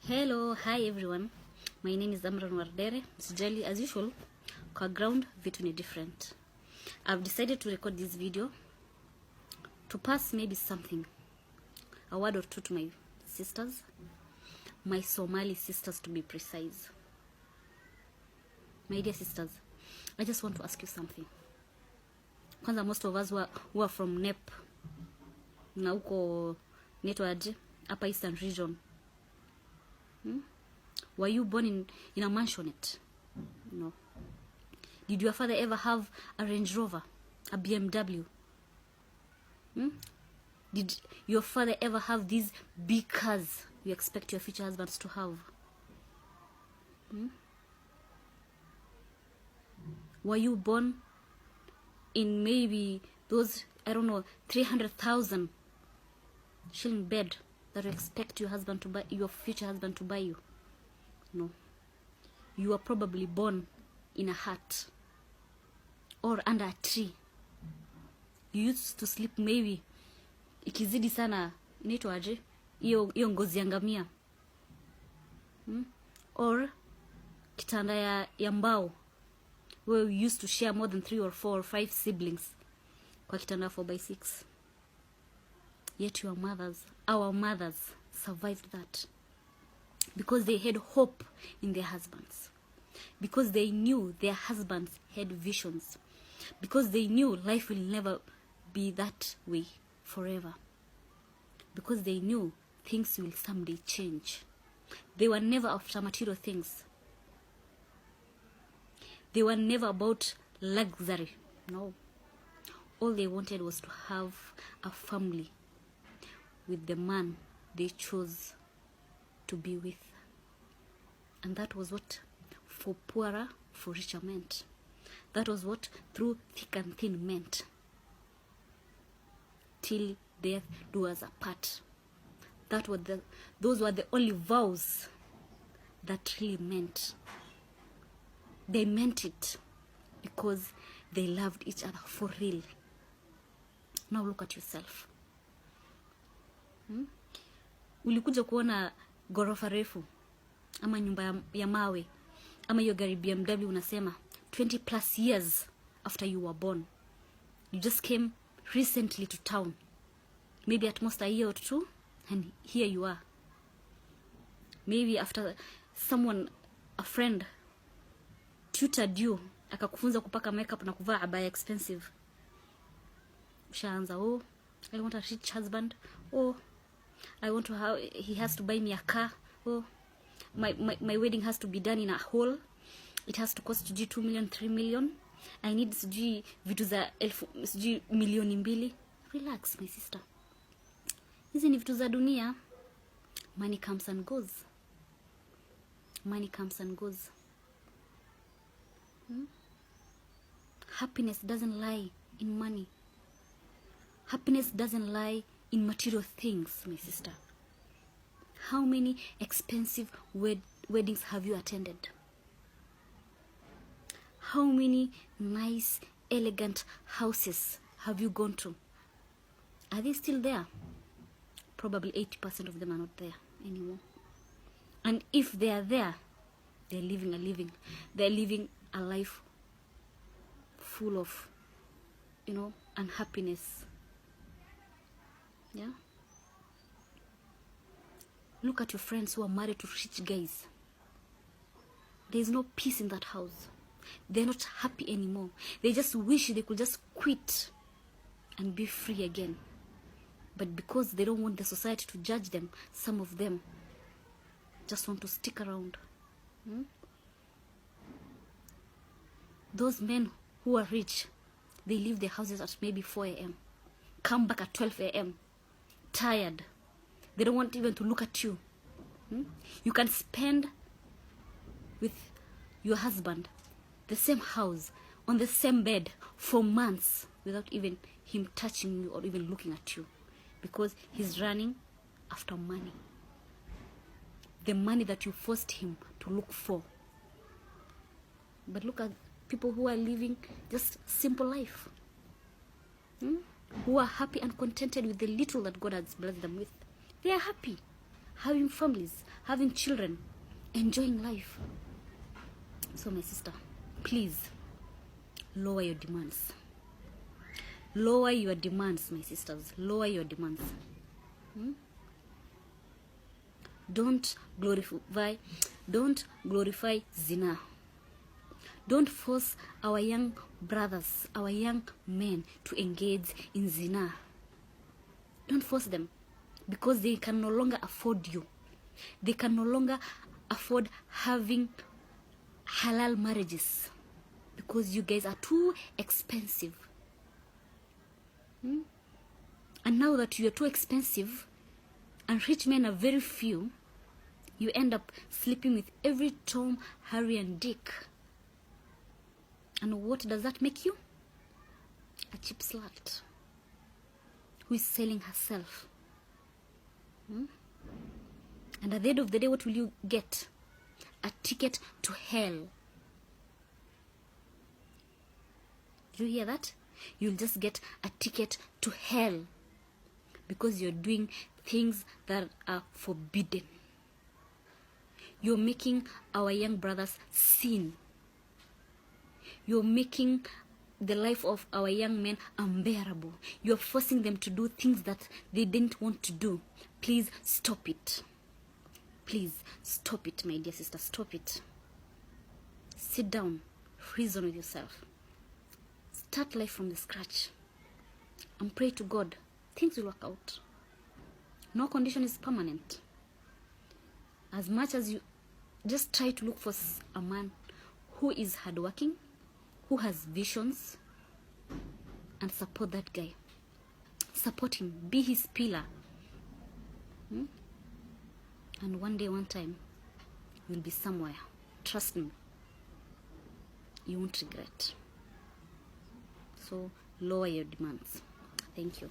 Hello, hi everyone. My name is Amran Wardere. Sijali, as usual, kwa ground vitu ni different. I've decided to record this video to pass maybe something, a word or two to my sisters, my Somali sisters to be precise. My dear sisters, I just want to ask you something. Kwanza, most of us who are from NEP, na uko netwaje, upper eastern region. Were you born in a mansionette? No. Did your father ever have a Range Rover, a BMW? Did your father ever have these big cars you expect your future husbands to have? Were you born in maybe those, I don't know, 300,000 shilling bed that you expect your husband to buy, your future husband to buy you? No. You were probably born in a hut or under a tree. You used to sleep maybe ikizidi sana inaitwaje hiyo ngozi ya ngamia, or kitanda ya mbao, where we used to share more than 3 or 4 or 5 siblings kwa kitanda 4x6. Yet our mothers survived that because they had hope in their husbands, because they knew their husbands had visions, because they knew life will never be that way forever, because they knew things will someday change. They were never after material things. They were never about luxury. No. All they wanted was to have a family with the man they chose to be with. And that was what for poorer, for richer meant. That was what through thick and thin meant. Till death do us apart. Those were the only vows that really meant. They meant it because they loved each other for real. Now look at yourself. Ulikuja kuona gorofa refu ama nyumba ya mawe ama hiyo gari BMW, unasema 20 plus years after you were born. You just came recently to town, maybe at most a year or two, and here you are. Maybe after someone, a friend, tutored you, akakufunza kupaka makeup na kuvaa abaya expensive. Ushaanza, oh, I want a rich husband. Oh, I want to have, he has to buy me a car. Oh, my wedding has to be done in a hall. It has to cost 2 million, 3 million. I need vitu za milioni 2. Relax, my sister. Hizi ni vitu za dunia. Money comes and goes. Money comes and goes. Happiness doesn't lie in money. Happiness doesn't lie in material things, my sister. How many expensive weddings have you attended? How many nice, elegant houses have you gone to? Are they still there? Probably 80% of them are not there anymore. And if they are there, they're living a life full of, unhappiness. Yeah? Look at your friends who are married to rich guys. There is no peace in that house. They're not happy anymore. They just wish they could just quit and be free again. But because they don't want the society to judge them, some of them just want to stick around. Those men who are rich, they leave their houses at maybe 4 a.m. Come back at 12 a.m. tired. They don't want even to look at you. You can spend with your husband the same house, on the same bed for months without even him touching you or even looking at you, because he's running after money. The money that you forced him to look for. But look at people who are living just simple life. Who are happy and contented with the little that God has blessed them with. They are happy. having families, having children, enjoying life. So my sister, please lower your demands. Lower your demands, my sisters. Lower your demands. Don't glorify zina. Don't force our young brothers, our young men to engage in zina. Don't force them, because they can no longer afford you. They can no longer afford having halal marriages, because you guys are too expensive. And now that you are too expensive and rich men are very few, you end up sleeping with every Tom, Harry and Dick. And what does that make you? A cheap slut who is selling herself. And at the end of the day, what will you get? A ticket to hell. Do you hear that? You'll just get a ticket to hell, because you're doing things that are forbidden. You're making our young brothers sin. You're making the life of our young men unbearable. You're forcing them to do things that they didn't want to do. Please stop it. Please stop it, my dear sister. Stop it. Sit down. Reason with yourself. Start life from the scratch. And pray to God. Things will work out. No condition is permanent. As much as you just try to look for a man who is hardworking, who has visions, and support that guy. Support him. Be his pillar. And one day, one time, you'll be somewhere. Trust me. You won't regret. So lower your demands. Thank you.